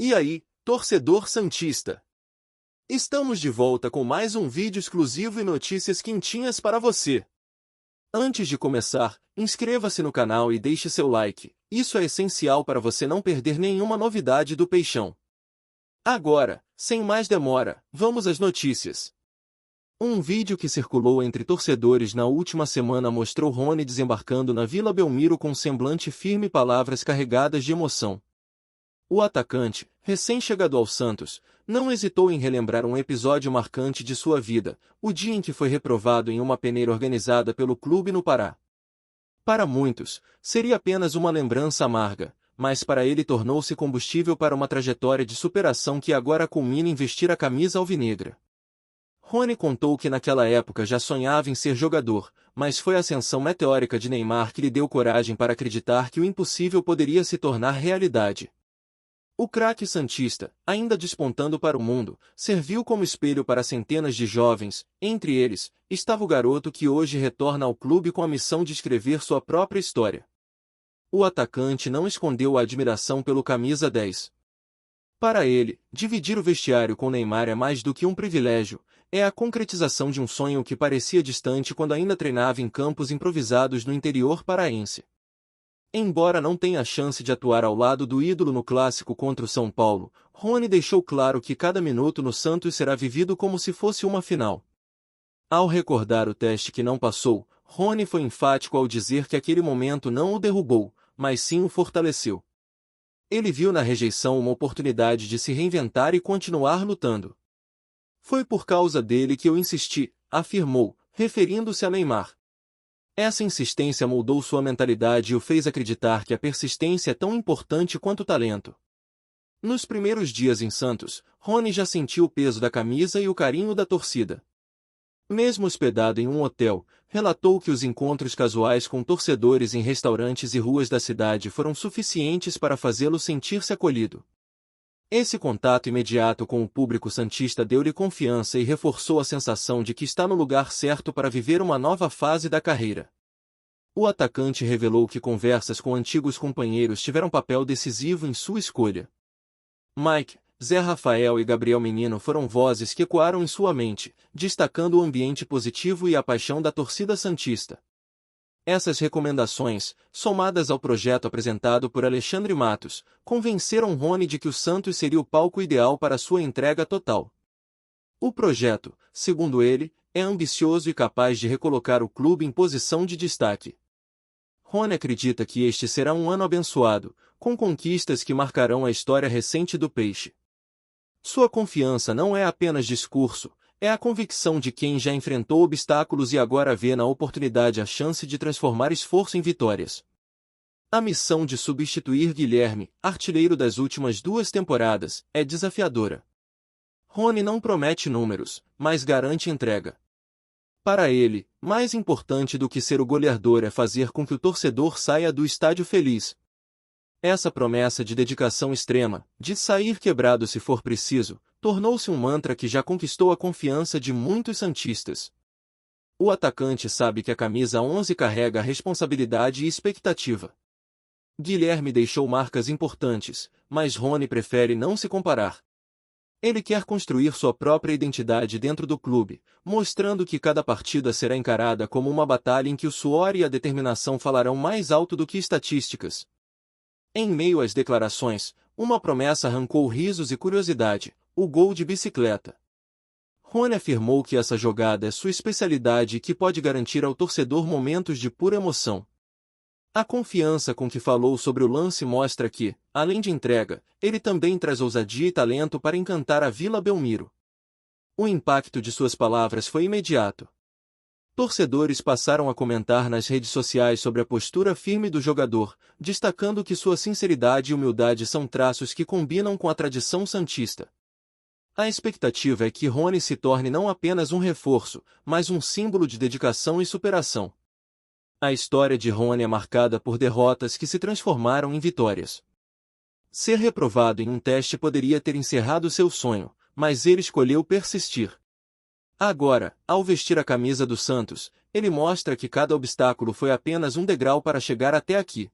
E aí, torcedor santista? Estamos de volta com mais um vídeo exclusivo e notícias quentinhas para você. Antes de começar, inscreva-se no canal e deixe seu like. Isso é essencial para você não perder nenhuma novidade do Peixão. Agora, sem mais demora, vamos às notícias. Um vídeo que circulou entre torcedores na última semana mostrou Rony desembarcando na Vila Belmiro com semblante firme e palavras carregadas de emoção. O atacante, recém-chegado ao Santos, não hesitou em relembrar um episódio marcante de sua vida, o dia em que foi reprovado em uma peneira organizada pelo clube no Pará. Para muitos, seria apenas uma lembrança amarga, mas para ele tornou-se combustível para uma trajetória de superação que agora culmina em vestir a camisa alvinegra. Rony contou que naquela época já sonhava em ser jogador, mas foi a ascensão meteórica de Neymar que lhe deu coragem para acreditar que o impossível poderia se tornar realidade. O craque santista, ainda despontando para o mundo, serviu como espelho para centenas de jovens, entre eles, estava o garoto que hoje retorna ao clube com a missão de escrever sua própria história. O atacante não escondeu a admiração pelo camisa 10. Para ele, dividir o vestiário com Neymar é mais do que um privilégio, é a concretização de um sonho que parecia distante quando ainda treinava em campos improvisados no interior paraense. Embora não tenha a chance de atuar ao lado do ídolo no clássico contra o São Paulo, Rony deixou claro que cada minuto no Santos será vivido como se fosse uma final. Ao recordar o teste que não passou, Rony foi enfático ao dizer que aquele momento não o derrubou, mas sim o fortaleceu. Ele viu na rejeição uma oportunidade de se reinventar e continuar lutando. Foi por causa dele que eu insisti, afirmou, referindo-se a Neymar. Essa insistência moldou sua mentalidade e o fez acreditar que a persistência é tão importante quanto o talento. Nos primeiros dias em Santos, Rony já sentiu o peso da camisa e o carinho da torcida. Mesmo hospedado em um hotel, relatou que os encontros casuais com torcedores em restaurantes e ruas da cidade foram suficientes para fazê-lo sentir-se acolhido. Esse contato imediato com o público santista deu-lhe confiança e reforçou a sensação de que está no lugar certo para viver uma nova fase da carreira. O atacante revelou que conversas com antigos companheiros tiveram papel decisivo em sua escolha. Mike, Zé Rafael e Gabriel Menino foram vozes que ecoaram em sua mente, destacando o ambiente positivo e a paixão da torcida santista. Essas recomendações, somadas ao projeto apresentado por Alexandre Matos, convenceram Rony de que o Santos seria o palco ideal para sua entrega total. O projeto, segundo ele, é ambicioso e capaz de recolocar o clube em posição de destaque. Rony acredita que este será um ano abençoado, com conquistas que marcarão a história recente do Peixe. Sua confiança não é apenas discurso, é a convicção de quem já enfrentou obstáculos e agora vê na oportunidade a chance de transformar esforço em vitórias. A missão de substituir Guilherme, artilheiro das últimas 2 temporadas, é desafiadora. Rony não promete números, mas garante entrega. Para ele, mais importante do que ser o goleador é fazer com que o torcedor saia do estádio feliz. Essa promessa de dedicação extrema, de sair quebrado se for preciso, tornou-se um mantra que já conquistou a confiança de muitos santistas. O atacante sabe que a camisa 11 carrega responsabilidade e expectativa. Guilherme deixou marcas importantes, mas Rony prefere não se comparar. Ele quer construir sua própria identidade dentro do clube, mostrando que cada partida será encarada como uma batalha em que o suor e a determinação falarão mais alto do que estatísticas. Em meio às declarações, uma promessa arrancou risos e curiosidade: o gol de bicicleta. Rony afirmou que essa jogada é sua especialidade e que pode garantir ao torcedor momentos de pura emoção. A confiança com que falou sobre o lance mostra que, além de entrega, ele também traz ousadia e talento para encantar a Vila Belmiro. O impacto de suas palavras foi imediato. Torcedores passaram a comentar nas redes sociais sobre a postura firme do jogador, destacando que sua sinceridade e humildade são traços que combinam com a tradição santista. A expectativa é que Rony se torne não apenas um reforço, mas um símbolo de dedicação e superação. A história de Rony é marcada por derrotas que se transformaram em vitórias. Ser reprovado em um teste poderia ter encerrado seu sonho, mas ele escolheu persistir. Agora, ao vestir a camisa do Santos, ele mostra que cada obstáculo foi apenas um degrau para chegar até aqui.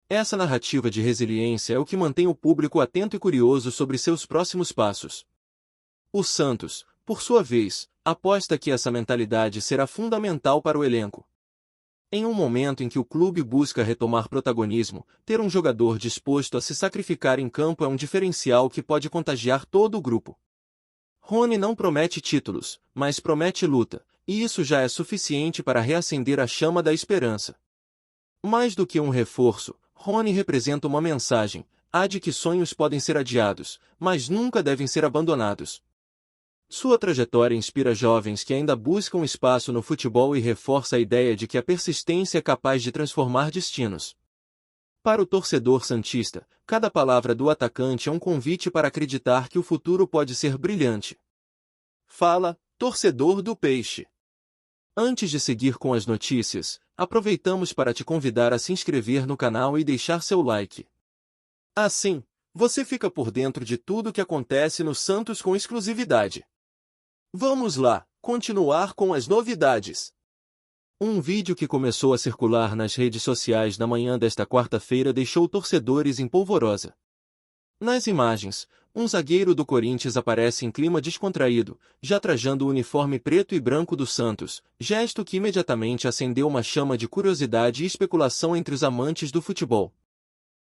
Essa narrativa de resiliência é o que mantém o público atento e curioso sobre seus próximos passos. O Santos, por sua vez, aposta que essa mentalidade será fundamental para o elenco. Em um momento em que o clube busca retomar protagonismo, ter um jogador disposto a se sacrificar em campo é um diferencial que pode contagiar todo o grupo. Rony não promete títulos, mas promete luta, e isso já é suficiente para reacender a chama da esperança. Mais do que um reforço, Rony representa uma mensagem, a de que sonhos podem ser adiados, mas nunca devem ser abandonados. Sua trajetória inspira jovens que ainda buscam espaço no futebol e reforça a ideia de que a persistência é capaz de transformar destinos. Para o torcedor santista, cada palavra do atacante é um convite para acreditar que o futuro pode ser brilhante. Fala, torcedor do Peixe! Antes de seguir com as notícias, aproveitamos para te convidar a se inscrever no canal e deixar seu like. Assim, você fica por dentro de tudo o que acontece no Santos com exclusividade. Vamos lá, continuar com as novidades. Um vídeo que começou a circular nas redes sociais na manhã desta quarta-feira deixou torcedores em polvorosa. Nas imagens, um zagueiro do Corinthians aparece em clima descontraído, já trajando o uniforme preto e branco do Santos, gesto que imediatamente acendeu uma chama de curiosidade e especulação entre os amantes do futebol.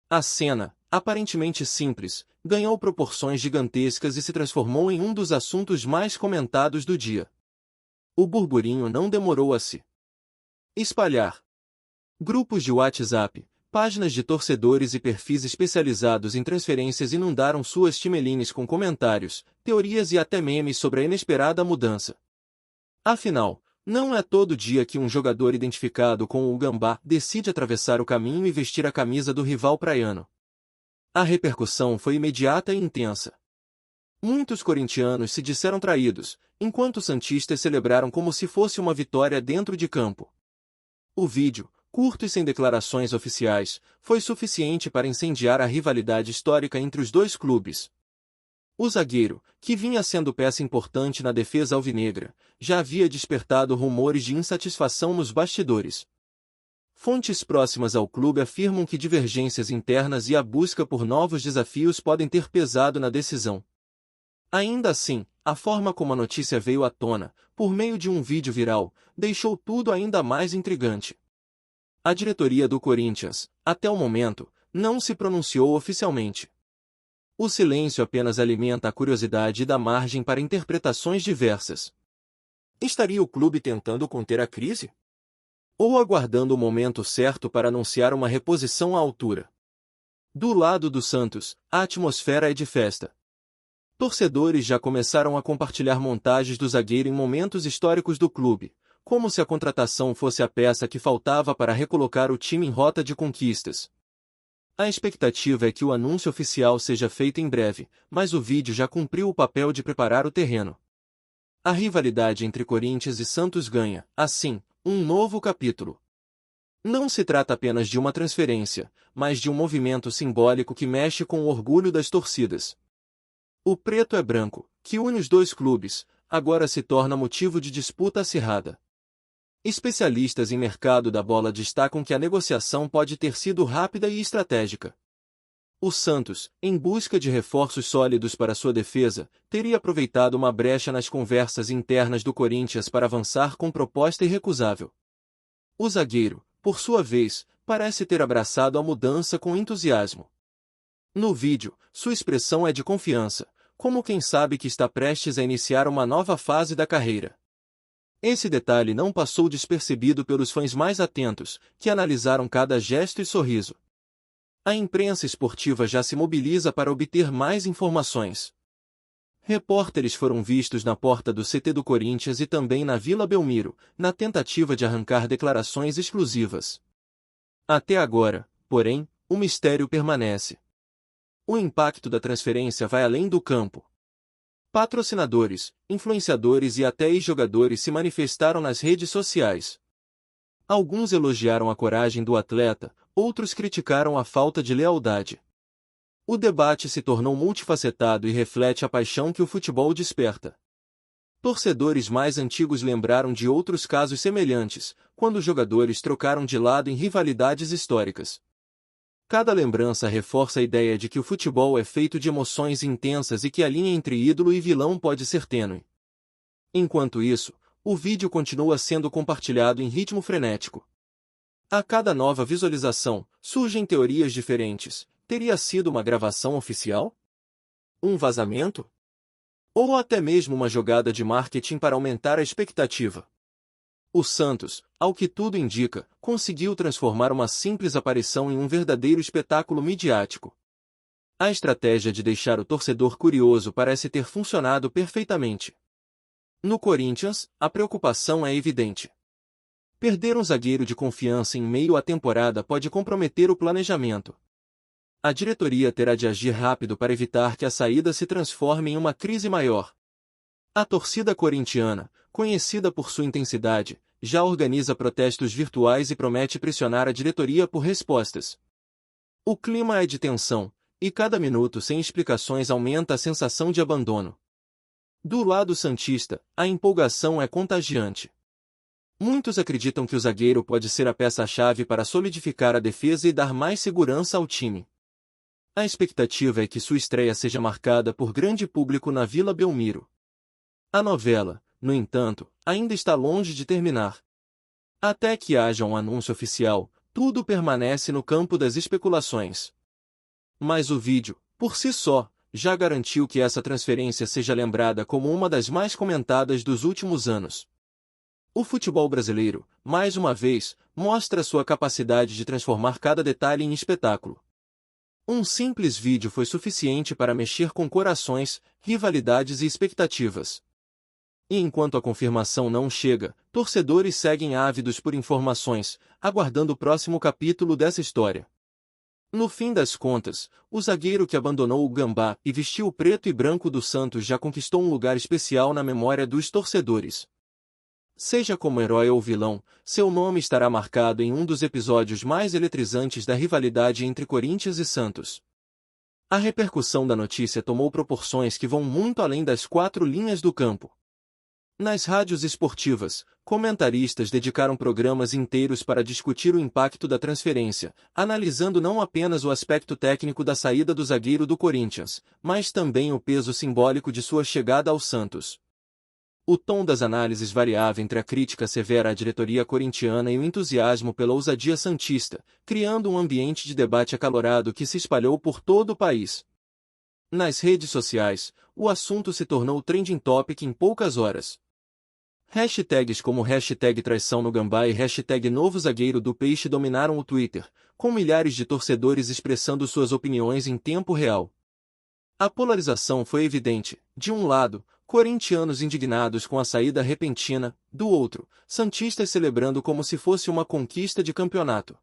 A cena, aparentemente simples, ganhou proporções gigantescas e se transformou em um dos assuntos mais comentados do dia. O burburinho não demorou a se espalhar. Grupos de WhatsApp, páginas de torcedores e perfis especializados em transferências inundaram suas timelines com comentários, teorias e até memes sobre a inesperada mudança. Afinal, não é todo dia que um jogador identificado com o Gambá decide atravessar o caminho e vestir a camisa do rival praiano. A repercussão foi imediata e intensa. Muitos corintianos se disseram traídos, enquanto santistas celebraram como se fosse uma vitória dentro de campo. O vídeo, curto e sem declarações oficiais, foi suficiente para incendiar a rivalidade histórica entre os dois clubes. O zagueiro, que vinha sendo peça importante na defesa alvinegra, já havia despertado rumores de insatisfação nos bastidores. Fontes próximas ao clube afirmam que divergências internas e a busca por novos desafios podem ter pesado na decisão. Ainda assim, a forma como a notícia veio à tona, por meio de um vídeo viral, deixou tudo ainda mais intrigante. A diretoria do Corinthians, até o momento, não se pronunciou oficialmente. O silêncio apenas alimenta a curiosidade e dá margem para interpretações diversas. Estaria o clube tentando conter a crise? Ou aguardando o momento certo para anunciar uma reposição à altura? Do lado do Santos, a atmosfera é de festa. Torcedores já começaram a compartilhar montagens do zagueiro em momentos históricos do clube, como se a contratação fosse a peça que faltava para recolocar o time em rota de conquistas. A expectativa é que o anúncio oficial seja feito em breve, mas o vídeo já cumpriu o papel de preparar o terreno. A rivalidade entre Corinthians e Santos ganha, assim, um novo capítulo. Não se trata apenas de uma transferência, mas de um movimento simbólico que mexe com o orgulho das torcidas. O preto é branco, que une os dois clubes, agora se torna motivo de disputa acirrada. Especialistas em mercado da bola destacam que a negociação pode ter sido rápida e estratégica. O Santos, em busca de reforços sólidos para sua defesa, teria aproveitado uma brecha nas conversas internas do Corinthians para avançar com proposta irrecusável. O zagueiro, por sua vez, parece ter abraçado a mudança com entusiasmo. No vídeo, sua expressão é de confiança, como quem sabe que está prestes a iniciar uma nova fase da carreira. Esse detalhe não passou despercebido pelos fãs mais atentos, que analisaram cada gesto e sorriso. A imprensa esportiva já se mobiliza para obter mais informações. Repórteres foram vistos na porta do CT do Corinthians e também na Vila Belmiro, na tentativa de arrancar declarações exclusivas. Até agora, porém, o mistério permanece. O impacto da transferência vai além do campo. Patrocinadores, influenciadores e até ex-jogadores se manifestaram nas redes sociais. Alguns elogiaram a coragem do atleta, outros criticaram a falta de lealdade. O debate se tornou multifacetado e reflete a paixão que o futebol desperta. Torcedores mais antigos lembraram de outros casos semelhantes, quando jogadores trocaram de lado em rivalidades históricas. Cada lembrança reforça a ideia de que o futebol é feito de emoções intensas e que a linha entre ídolo e vilão pode ser tênue. Enquanto isso, o vídeo continua sendo compartilhado em ritmo frenético. A cada nova visualização, surgem teorias diferentes. Teria sido uma gravação oficial? Um vazamento? Ou até mesmo uma jogada de marketing para aumentar a expectativa? O Santos, ao que tudo indica, conseguiu transformar uma simples aparição em um verdadeiro espetáculo midiático. A estratégia de deixar o torcedor curioso parece ter funcionado perfeitamente. No Corinthians, a preocupação é evidente. Perder um zagueiro de confiança em meio à temporada pode comprometer o planejamento. A diretoria terá de agir rápido para evitar que a saída se transforme em uma crise maior. A torcida corintiana, conhecida por sua intensidade, já organiza protestos virtuais e promete pressionar a diretoria por respostas. O clima é de tensão, e cada minuto sem explicações aumenta a sensação de abandono. Do lado santista, a empolgação é contagiante. Muitos acreditam que o zagueiro pode ser a peça-chave para solidificar a defesa e dar mais segurança ao time. A expectativa é que sua estreia seja marcada por grande público na Vila Belmiro. A novela, no entanto, ainda está longe de terminar. Até que haja um anúncio oficial, tudo permanece no campo das especulações. Mas o vídeo, por si só, já garantiu que essa transferência seja lembrada como uma das mais comentadas dos últimos anos. O futebol brasileiro, mais uma vez, mostra sua capacidade de transformar cada detalhe em espetáculo. Um simples vídeo foi suficiente para mexer com corações, rivalidades e expectativas. E enquanto a confirmação não chega, torcedores seguem ávidos por informações, aguardando o próximo capítulo dessa história. No fim das contas, o zagueiro que abandonou o Gambá e vestiu o preto e branco do Santos já conquistou um lugar especial na memória dos torcedores. Seja como herói ou vilão, seu nome estará marcado em um dos episódios mais eletrizantes da rivalidade entre Corinthians e Santos. A repercussão da notícia tomou proporções que vão muito além das quatro linhas do campo. Nas rádios esportivas, comentaristas dedicaram programas inteiros para discutir o impacto da transferência, analisando não apenas o aspecto técnico da saída do zagueiro do Corinthians, mas também o peso simbólico de sua chegada ao Santos. O tom das análises variava entre a crítica severa à diretoria corintiana e o entusiasmo pela ousadia santista, criando um ambiente de debate acalorado que se espalhou por todo o país. Nas redes sociais, o assunto se tornou trending topic em poucas horas. Hashtags como #traição no Gambá e #novo zagueiro do Peixe dominaram o Twitter, com milhares de torcedores expressando suas opiniões em tempo real. A polarização foi evidente, de um lado, corintianos indignados com a saída repentina, do outro, santistas celebrando como se fosse uma conquista de campeonato.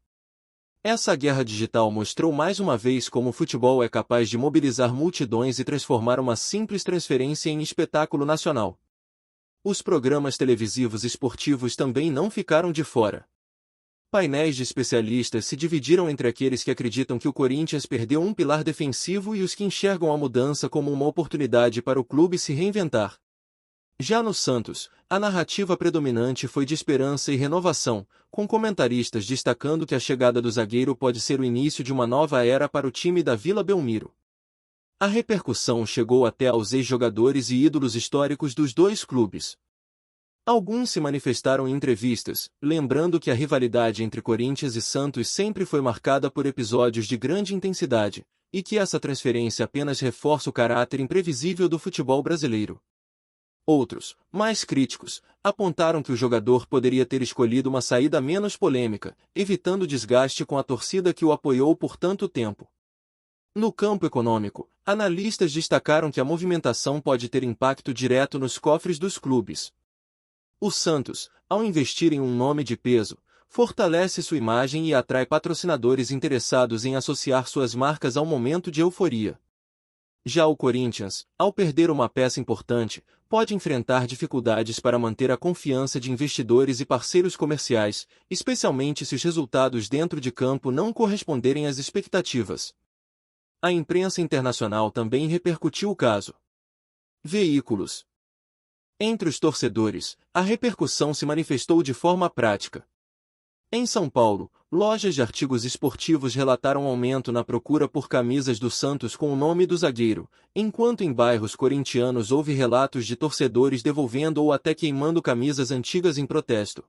Essa guerra digital mostrou mais uma vez como o futebol é capaz de mobilizar multidões e transformar uma simples transferência em espetáculo nacional. Os programas televisivos esportivos também não ficaram de fora. Painéis de especialistas se dividiram entre aqueles que acreditam que o Corinthians perdeu um pilar defensivo e os que enxergam a mudança como uma oportunidade para o clube se reinventar. Já no Santos, a narrativa predominante foi de esperança e renovação, com comentaristas destacando que a chegada do zagueiro pode ser o início de uma nova era para o time da Vila Belmiro. A repercussão chegou até aos ex-jogadores e ídolos históricos dos dois clubes. Alguns se manifestaram em entrevistas, lembrando que a rivalidade entre Corinthians e Santos sempre foi marcada por episódios de grande intensidade, e que essa transferência apenas reforça o caráter imprevisível do futebol brasileiro. Outros, mais críticos, apontaram que o jogador poderia ter escolhido uma saída menos polêmica, evitando desgaste com a torcida que o apoiou por tanto tempo. No campo econômico, analistas destacaram que a movimentação pode ter impacto direto nos cofres dos clubes. O Santos, ao investir em um nome de peso, fortalece sua imagem e atrai patrocinadores interessados em associar suas marcas ao momento de euforia. Já o Corinthians, ao perder uma peça importante, pode enfrentar dificuldades para manter a confiança de investidores e parceiros comerciais, especialmente se os resultados dentro de campo não corresponderem às expectativas. A imprensa internacional também repercutiu o caso. Veículos. Entre os torcedores, a repercussão se manifestou de forma prática. Em São Paulo, lojas de artigos esportivos relataram aumento na procura por camisas do Santos com o nome do zagueiro, enquanto em bairros corintianos houve relatos de torcedores devolvendo ou até queimando camisas antigas em protesto.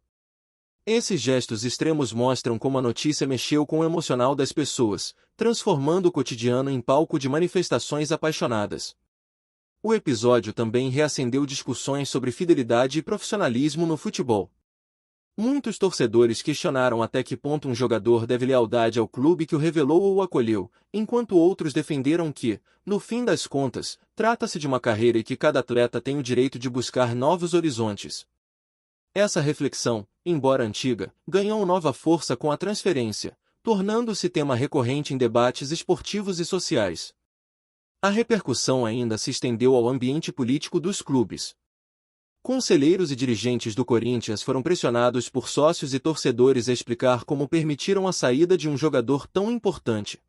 Esses gestos extremos mostram como a notícia mexeu com o emocional das pessoas, transformando o cotidiano em palco de manifestações apaixonadas. O episódio também reacendeu discussões sobre fidelidade e profissionalismo no futebol. Muitos torcedores questionaram até que ponto um jogador deve lealdade ao clube que o revelou ou o acolheu, enquanto outros defenderam que, no fim das contas, trata-se de uma carreira e que cada atleta tem o direito de buscar novos horizontes. Essa reflexão, embora antiga, ganhou nova força com a transferência, tornando-se tema recorrente em debates esportivos e sociais. A repercussão ainda se estendeu ao ambiente político dos clubes. Conselheiros e dirigentes do Corinthians foram pressionados por sócios e torcedores a explicar como permitiram a saída de um jogador tão importante.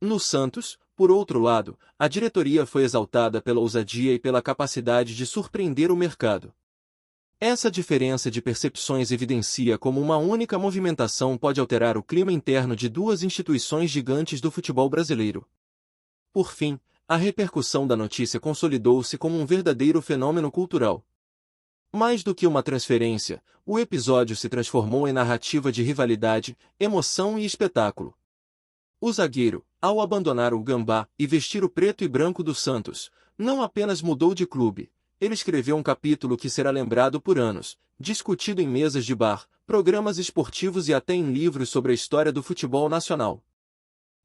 No Santos, por outro lado, a diretoria foi exaltada pela ousadia e pela capacidade de surpreender o mercado. Essa diferença de percepções evidencia como uma única movimentação pode alterar o clima interno de duas instituições gigantes do futebol brasileiro. Por fim, a repercussão da notícia consolidou-se como um verdadeiro fenômeno cultural. Mais do que uma transferência, o episódio se transformou em narrativa de rivalidade, emoção e espetáculo. O zagueiro, ao abandonar o Gambá e vestir o preto e branco do Santos, não apenas mudou de clube, ele escreveu um capítulo que será lembrado por anos, discutido em mesas de bar, programas esportivos e até em livros sobre a história do futebol nacional.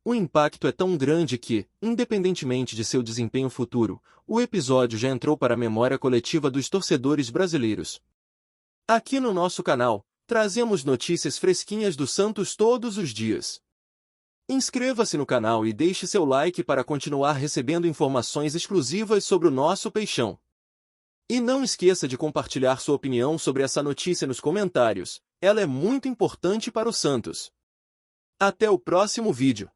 O impacto é tão grande que, independentemente de seu desempenho futuro, o episódio já entrou para a memória coletiva dos torcedores brasileiros. Aqui no nosso canal, trazemos notícias fresquinhas do Santos todos os dias. Inscreva-se no canal e deixe seu like para continuar recebendo informações exclusivas sobre o nosso peixão. E não esqueça de compartilhar sua opinião sobre essa notícia nos comentários, ela é muito importante para o Santos. Até o próximo vídeo.